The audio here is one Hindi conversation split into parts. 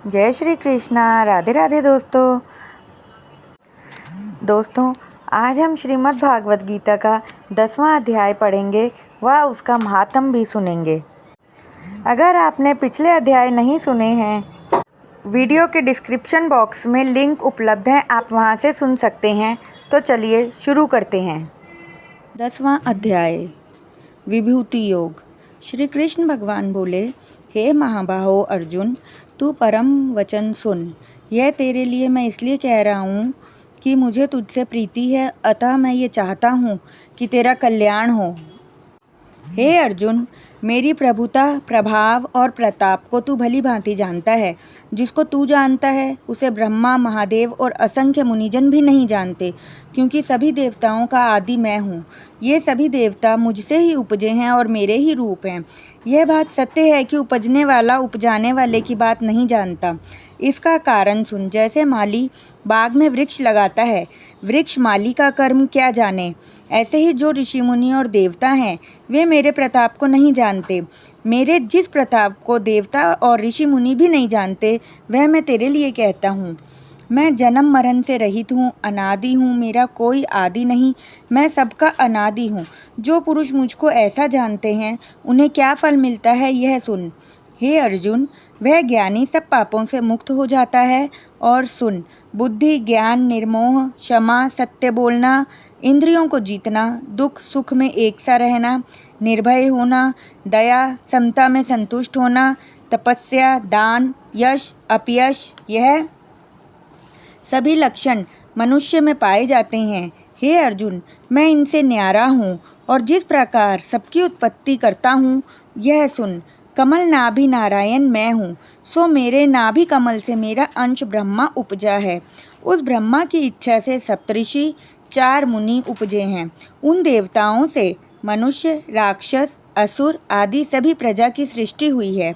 जय श्री कृष्णा। राधे राधे दोस्तों आज हम श्रीमद् भागवत गीता का 10वां अध्याय पढ़ेंगे व उसका महात्म भी सुनेंगे। अगर आपने पिछले अध्याय नहीं सुने हैं, वीडियो के डिस्क्रिप्शन बॉक्स में लिंक उपलब्ध है, आप वहां से सुन सकते हैं। तो चलिए शुरू करते हैं। 10वां अध्याय विभूति योग। श्री कृष्ण भगवान बोले, हे महाबाहो अर्जुन, तू परम वचन सुन। यह तेरे लिए मैं इसलिए कह रहा हूँ कि मुझे तुझसे प्रीति है, अतः मैं ये चाहता हूँ कि तेरा कल्याण हो। हे अर्जुन, मेरी प्रभुता, प्रभाव और प्रताप को तू भली भांति जानता है। जिसको तू जानता है उसे ब्रह्मा, महादेव और असंख्य मुनिजन भी नहीं जानते, क्योंकि सभी देवताओं का आदि मैं हूँ। ये सभी देवता मुझसे ही उपजे हैं और मेरे ही रूप हैं। यह बात सत्य है कि उपजने वाला उपजाने वाले की बात नहीं जानता। इसका कारण सुन। जैसे माली बाग में वृक्ष लगाता है, वृक्ष माली का कर्म क्या जाने, ऐसे ही जो ऋषि मुनि और देवता हैं वे मेरे प्रताप को नहीं जानते। मेरे जिस प्रताप को देवता और ऋषि मुनि भी नहीं जानते, वह मैं तेरे लिए कहता हूँ। मैं जन्म मरण से रहित हूँ, अनादि हूँ, मेरा कोई आदि नहीं, मैं सबका अनादि हूँ। जो पुरुष मुझको ऐसा जानते हैं उन्हें क्या फल मिलता है, यह सुन। हे अर्जुन, वह ज्ञानी सब पापों से मुक्त हो जाता है। और सुन, बुद्धि, ज्ञान, निर्मोह, क्षमा, सत्य बोलना, इंद्रियों को जीतना, दुख सुख में एक सा रहना, निर्भय होना, दया, समता में संतुष्ट होना, तपस्या, दान, यश, अपयश, यह सभी लक्षण मनुष्य में पाए जाते हैं। हे अर्जुन, मैं इनसे न्यारा हूँ और जिस प्रकार सबकी उत्पत्ति करता हूँ, यह सुन। कमल नाभि नारायण मैं हूँ, सो मेरे नाभि कमल से मेरा अंश ब्रह्मा उपजा है। उस ब्रह्मा की इच्छा से सप्तऋषि, 4 मुनि उपजे हैं। उन देवताओं से मनुष्य, राक्षस, असुर आदि सभी प्रजा की सृष्टि हुई है।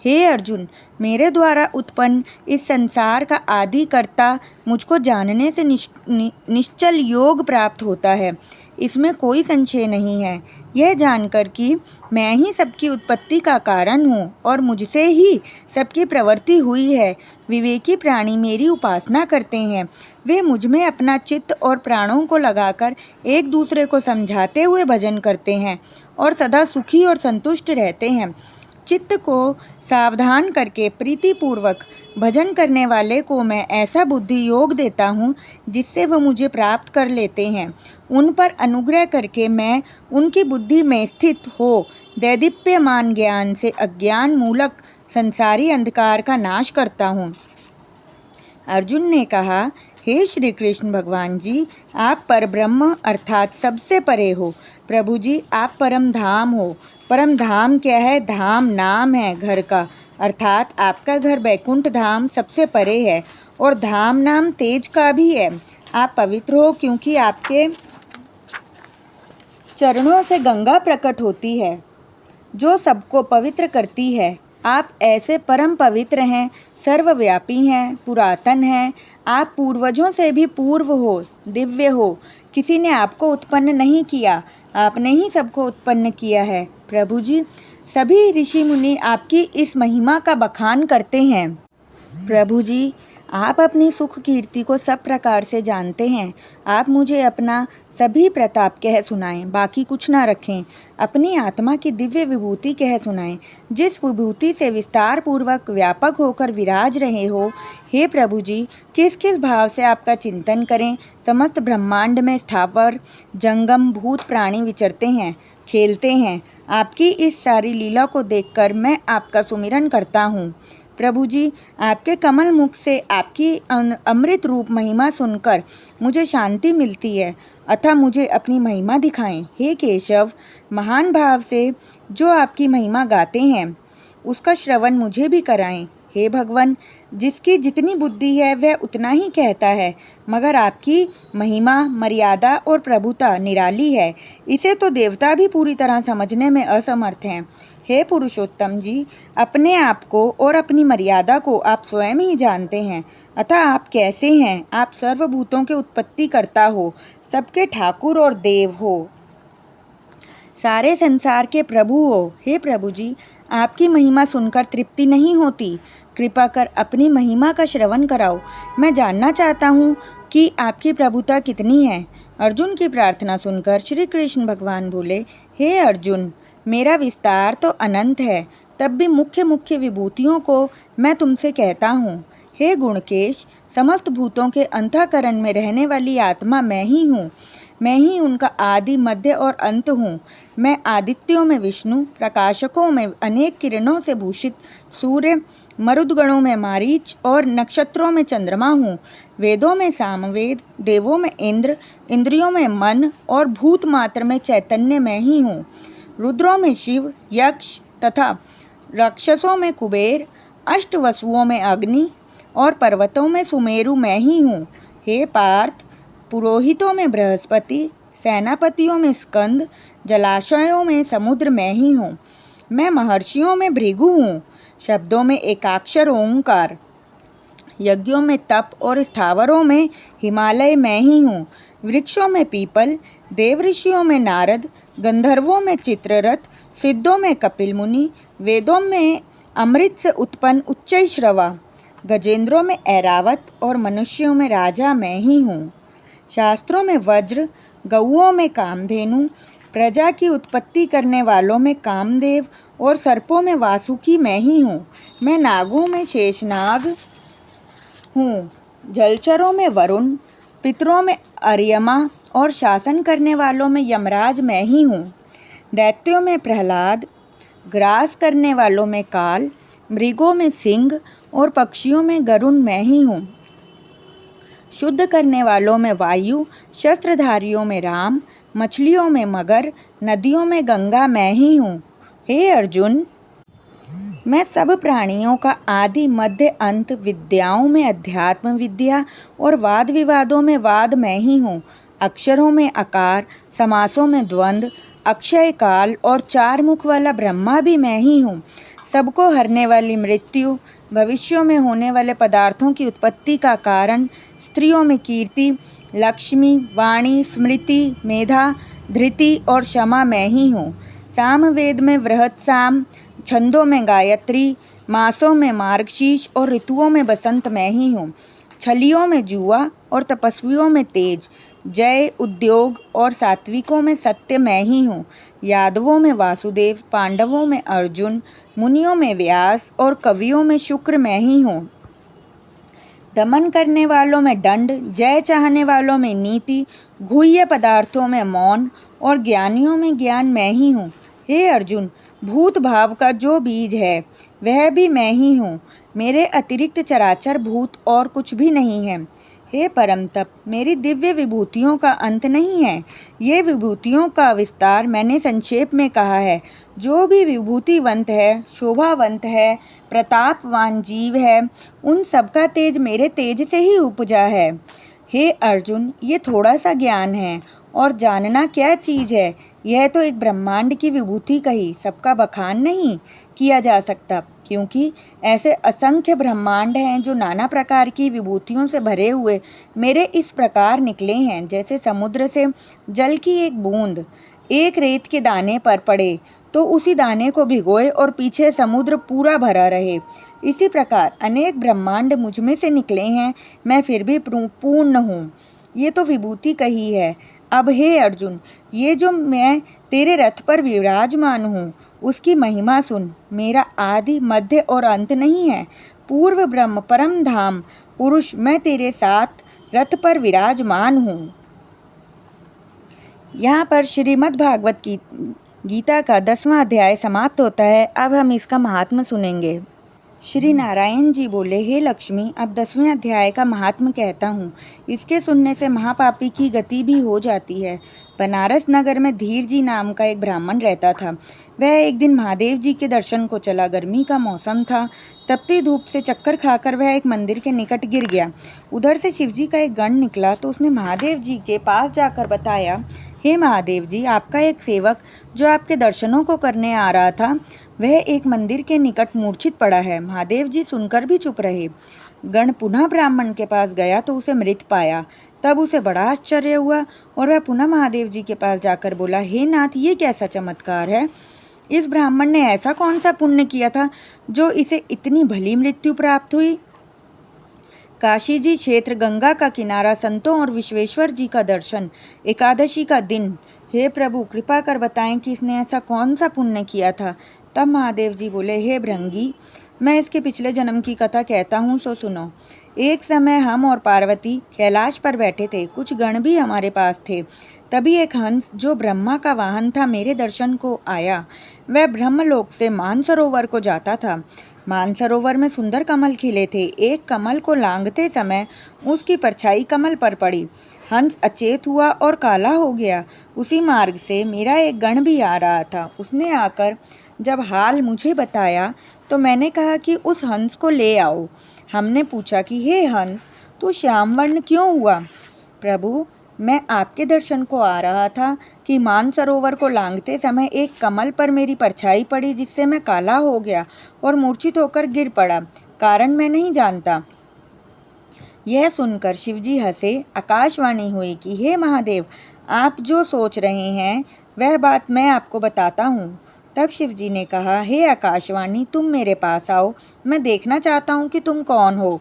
हे अर्जुन, मेरे द्वारा उत्पन्न इस संसार का आदि कर्ता मुझको जानने से निश्चल योग प्राप्त होता है। इसमें कोई संशय नहीं है। यह जानकर कि मैं ही सबकी उत्पत्ति का कारण हूँ और मुझसे ही सबकी प्रवृत्ति हुई है, विवेकी प्राणी मेरी उपासना करते हैं। वे मुझ में अपना चित्त और प्राणों को लगाकर एक दूसरे को समझाते हुए भजन करते हैं और सदा सुखी और संतुष्ट रहते हैं। चित्त को सावधान करके प्रीतिपूर्वक भजन करने वाले को मैं ऐसा बुद्धि योग देता हूँ जिससे वह मुझे प्राप्त कर लेते हैं। उन पर अनुग्रह करके मैं उनकी बुद्धि में स्थित हो दैदीप्यमान ज्ञान से अज्ञान मूलक संसारी अंधकार का नाश करता हूँ। अर्जुन ने कहा, हे श्री कृष्ण भगवान जी, आप परब्रह्म अर्थात सबसे परे हो। प्रभु जी, आप परम धाम हो। परम धाम क्या है? धाम नाम है घर का, अर्थात आपका घर बैकुंठ धाम सबसे परे है और धाम नाम तेज का भी है। आप पवित्र हो क्योंकि आपके चरणों से गंगा प्रकट होती है जो सबको पवित्र करती है। आप ऐसे परम पवित्र हैं, सर्वव्यापी हैं, पुरातन हैं। आप पूर्वजों से भी पूर्व हो, दिव्य हो। किसी ने आपको उत्पन्न नहीं किया, आपने ही सबको उत्पन्न किया है। प्रभु जी, सभी ऋषि मुनि आपकी इस महिमा का बखान करते हैं। प्रभु जी, आप अपनी सुख कीर्ति को सब प्रकार से जानते हैं। आप मुझे अपना सभी प्रताप कह सुनाएं, बाकी कुछ ना रखें। अपनी आत्मा की दिव्य विभूति कह सुनाएं, जिस विभूति से विस्तार पूर्वक व्यापक होकर विराज रहे हो। हे प्रभु जी, किस किस भाव से आपका चिंतन करें। समस्त ब्रह्मांड में स्थावर जंगम भूत प्राणी विचरते हैं, खेलते हैं। आपकी इस सारी लीला को देखकर मैं आपका सुमिरन करता हूँ। प्रभु जी, आपके कमल मुख से आपकी अमृत रूप महिमा सुनकर मुझे शांति मिलती है, अतः मुझे अपनी महिमा दिखाएं। हे केशव, महान भाव से जो आपकी महिमा गाते हैं उसका श्रवण मुझे भी कराएं। हे भगवान, जिसकी जितनी बुद्धि है वह उतना ही कहता है, मगर आपकी महिमा, मर्यादा और प्रभुता निराली है। इसे तो देवता भी पूरी तरह समझने में असमर्थ हैं। हे पुरुषोत्तम जी, अपने आप को और अपनी मर्यादा को आप स्वयं ही जानते हैं, अतः आप कैसे हैं? आप सर्वभूतों के उत्पत्ति करता हो, सबके ठाकुर और देव हो, सारे संसार के प्रभु हो। हे प्रभु जी, आपकी महिमा सुनकर तृप्ति नहीं होती, कृपा कर अपनी महिमा का श्रवण कराओ। मैं जानना चाहता हूँ कि आपकी प्रभुता कितनी है। अर्जुन की प्रार्थना सुनकर श्री कृष्ण भगवान बोले, हे अर्जुन, मेरा विस्तार तो अनंत है, तब भी मुख्य मुख्य विभूतियों को मैं तुमसे कहता हूँ। हे गुणकेश, समस्त भूतों के अंतःकरण में रहने वाली आत्मा मैं ही हूँ। मैं ही उनका आदि, मध्य और अंत हूँ। मैं आदित्यों में विष्णु, प्रकाशकों में अनेक किरणों से भूषित सूर्य, मरुदगणों में मारीच और नक्षत्रों में चंद्रमा हूँ। वेदों में सामवेद, देवों में इंद्र, इंद्रियों में मन और भूत मात्र में चैतन्य मैं ही हूँ। रुद्रों में शिव, यक्ष तथा राक्षसों में कुबेर, अष्टवसुओं में अग्नि और पर्वतों में सुमेरु मैं ही हूँ। हे पार्थ, पुरोहितों में बृहस्पति, सेनापतियों में स्कंद, जलाशयों में समुद्र मैं ही हूँ। मैं महर्षियों में भृगु हूँ, शब्दों में एकाक्षर ओंकार, यज्ञों में तप और स्थावरों में हिमालय मैं ही हूँ। वृक्षों में पीपल, देव ऋषियों में नारद, गंधर्वों में चित्ररथ, सिद्धों में कपिल मुनि, वेदों में अमृत से उत्पन्न उच्चैश्रवा, गजेंद्रों में ऐरावत और मनुष्यों में राजा मैं ही हूँ। शास्त्रों में वज्र, गौओं में कामधेनु, प्रजा की उत्पत्ति करने वालों में कामदेव और सर्पों में वासुकी मैं ही हूँ। मैं नागों में शेषनाग हूँ, जलचरों में वरुण, पितरों में अर्यमा और शासन करने वालों में यमराज मैं ही हूँ। दैत्यों में प्रहलाद, ग्रास करने वालों में काल, मृगों में सिंह और पक्षियों में गरुण मैं ही हूँ। शुद्ध करने वालों में वायु, शस्त्रधारियों में राम, मछलियों में मगर, नदियों में गंगा मैं ही हूँ। हे अर्जुन, मैं सब प्राणियों का आदि, मध्य, अंत, विद्याओं में अध्यात्म विद्या और वाद विवादों में वाद मैं ही हूँ। अक्षरों में आकार, समासों में द्वंद्व, अक्षय काल और चार मुख वाला ब्रह्मा भी मैं ही हूँ। सबको हरने वाली मृत्यु, भविष्यों में होने वाले पदार्थों की उत्पत्ति का कारण, स्त्रियों में कीर्ति, लक्ष्मी, वाणी, स्मृति, मेधा, धृति और क्षमा मैं ही हूँ। सामवेद में वृहत साम, छंदों में गायत्री, मासों में मार्गशीर्ष और ऋतुओं में बसंत मैं ही हूँ। छलियों में जुआ और तपस्वियों में तेज, जय, उद्योग और सात्विकों में सत्य मैं ही हूँ। यादवों में वासुदेव, पांडवों में अर्जुन, मुनियों में व्यास और कवियों में शुक्र मैं ही हूँ। दमन करने वालों में दंड, जय चाहने वालों में नीति, गुह्य पदार्थों में मौन और ज्ञानियों में ज्ञान मैं ही हूँ। हे अर्जुन, भूत भाव का जो बीज है वह भी मैं ही हूँ। मेरे अतिरिक्त चराचर भूत और कुछ भी नहीं है। हे परम तप, मेरी दिव्य विभूतियों का अंत नहीं है। ये विभूतियों का विस्तार मैंने संक्षेप में कहा है। जो भी विभूतिवंत है, शोभावंत है, प्रतापवान जीव है, उन सबका तेज मेरे तेज से ही उपजा है। हे अर्जुन, ये थोड़ा सा ज्ञान है और जानना क्या चीज़ है। यह तो एक ब्रह्मांड की विभूति कही, सबका बखान नहीं किया जा सकता, क्योंकि ऐसे असंख्य ब्रह्मांड हैं जो नाना प्रकार की विभूतियों से भरे हुए मेरे इस प्रकार निकले हैं। जैसे समुद्र से जल की एक बूंद एक रेत के दाने पर पड़े तो उसी दाने को भिगोए और पीछे समुद्र पूरा भरा रहे, इसी प्रकार अनेक ब्रह्मांड मुझ में से निकले हैं, मैं फिर भी पूर्ण हूँ। ये तो विभूति कही है। अब हे अर्जुन, ये जो मैं तेरे रथ पर विराजमान हूँ उसकी महिमा सुन। मेरा आदि, मध्य और अंत नहीं है। पूर्व ब्रह्म, परम धाम पुरुष मैं तेरे साथ रथ पर विराजमान हूँ। यहाँ पर श्रीमद् भागवत गीता का 10वां अध्याय समाप्त होता है। अब हम इसका महात्म्य सुनेंगे। श्री नारायण जी बोले, हे लक्ष्मी, अब 10वें अध्याय का महात्म्य कहता हूँ। इसके सुनने से महापापी की गति भी हो जाती है। बनारस नगर में धीर जी नाम का एक ब्राह्मण रहता था। वह एक दिन महादेव जी के दर्शन को चला। गर्मी का मौसम था। तपती धूप से चक्कर खाकर वह एक मंदिर के निकट गिर गया। उधर से शिव जी का एक गण निकला तो उसने महादेव जी के पास जाकर बताया, हे महादेव जी, आपका एक सेवक जो आपके दर्शनों को करने आ रहा था वह एक मंदिर के निकट मूर्छित पड़ा है। महादेव जी सुनकर भी चुप रहे। गण पुनः ब्राह्मण के पास गया तो उसे मृत पाया। तब उसे बड़ा आश्चर्य हुआ और वह पुनः महादेव जी के पास जाकर बोला, हे नाथ, ये कैसा चमत्कार है। इस ब्राह्मण ने ऐसा कौन सा पुण्य किया था जो इसे इतनी भली मृत्यु प्राप्त हुई। काशी जी क्षेत्र, गंगा का किनारा, संतों और विश्वेश्वर जी का दर्शन, एकादशी का दिन। हे प्रभु, कृपा कर बताएं कि इसने ऐसा कौन सा पुण्य किया था। तब महादेव जी बोले, हे भृंगी, मैं इसके पिछले जन्म की कथा कहता हूँ, सो सुनो। एक समय हम और पार्वती कैलाश पर बैठे थे। कुछ गण भी हमारे पास थे। तभी एक हंस, जो ब्रह्मा का वाहन था, मेरे दर्शन को आया। वह ब्रह्मलोक से मानसरोवर को जाता था। मानसरोवर में सुंदर कमल खिले थे। एक कमल को लांघते समय उसकी परछाई कमल पर पड़ी। हंस अचेत हुआ और काला हो गया। उसी मार्ग से मेरा एक गण भी आ रहा था। उसने आकर जब हाल मुझे बताया तो मैंने कहा कि उस हंस को ले आओ। हमने पूछा कि हे हंस, तू श्याम वर्ण क्यों हुआ। प्रभु, मैं आपके दर्शन को आ रहा था कि मानसरोवर को लांघते समय एक कमल पर मेरी परछाई पड़ी, जिससे मैं काला हो गया और मूर्छित होकर गिर पड़ा। कारण मैं नहीं जानता। यह सुनकर शिवजी हंसे। आकाशवाणी हुई कि हे महादेव, आप जो सोच रहे हैं वह बात मैं आपको बताता हूँ। तब शिवजी ने कहा, हे आकाशवाणी, तुम मेरे पास आओ, मैं देखना चाहता हूँ कि तुम कौन हो।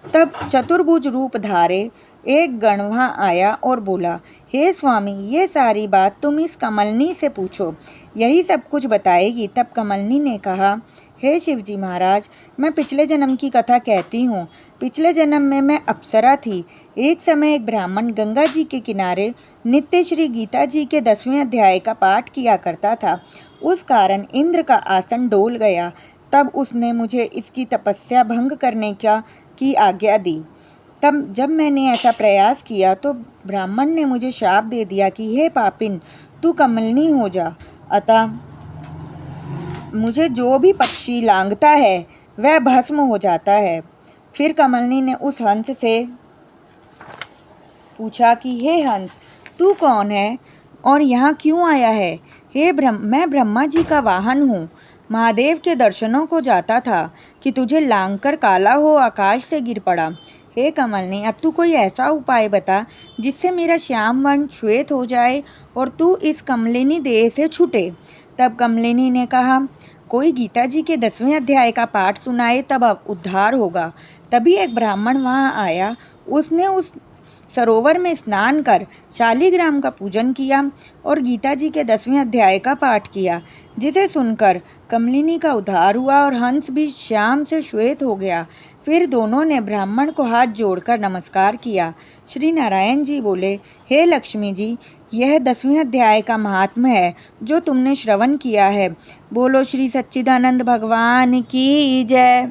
तब चतुर्भुज रूप धारे एक गण वहाँ आया और बोला, हे स्वामी, ये सारी बात तुम इस कमलनी से पूछो, यही सब कुछ बताएगी। तब कमलनी ने कहा, हे शिवजी महाराज, मैं पिछले जन्म की कथा कहती हूँ। पिछले जन्म में मैं अप्सरा थी। एक समय एक ब्राह्मण गंगा जी के किनारे नित्य श्री गीता जी के 10वें अध्याय का पाठ किया करता था। उस कारण इंद्र का आसन डोल गया। तब उसने मुझे इसकी तपस्या भंग करने की आज्ञा दी। तब जब मैंने ऐसा प्रयास किया तो ब्राह्मण ने मुझे शाप दे दिया कि हे पापिन, तू कमलनी हो जा। अतः मुझे जो भी पक्षी लांघता है वह भस्म हो जाता है। फिर कमलनी ने उस हंस से पूछा कि हे हंस, तू कौन है और यहाँ क्यों आया है। मैं ब्रह्मा जी का वाहन हूँ। महादेव के दर्शनों को जाता था कि तुझे लांघकर काला हो आकाश से गिर पड़ा। हे कमलनी, अब तू कोई ऐसा उपाय बता जिससे मेरा श्याम वर्ण श्वेत हो जाए और तू इस कमलिनी देह से छूटे। तब कमलिनी ने कहा, कोई गीता जी के 10वें अध्याय का पाठ सुनाए, तब अब उद्धार होगा। तभी एक ब्राह्मण वहाँ आया। उसने उस सरोवर में स्नान कर शालिग्राम का पूजन किया और गीता जी के 10वें अध्याय का पाठ किया, जिसे सुनकर कमलिनी का उद्धार हुआ और हंस भी श्याम से श्वेत हो गया। फिर दोनों ने ब्राह्मण को हाथ जोड़कर नमस्कार किया। श्री नारायण जी बोले, हे लक्ष्मी जी, यह 10वें अध्याय का महात्म्य है जो तुमने श्रवण किया है। बोलो श्री सच्चिदानंद भगवान की जय।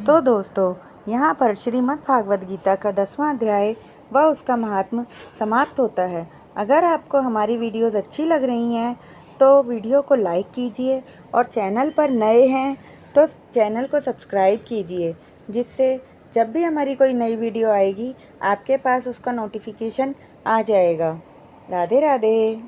तो दोस्तों, यहाँ पर श्रीमद् भागवत गीता का 10वां अध्याय व उसका महात्म्य समाप्त होता है। अगर आपको हमारी वीडियोज़ अच्छी लग रही हैं तो वीडियो को लाइक कीजिए और चैनल पर नए हैं तो चैनल को सब्सक्राइब कीजिए, जिससे जब भी हमारी कोई नई वीडियो आएगी आपके पास उसका नोटिफिकेशन आ जाएगा। राधे राधे।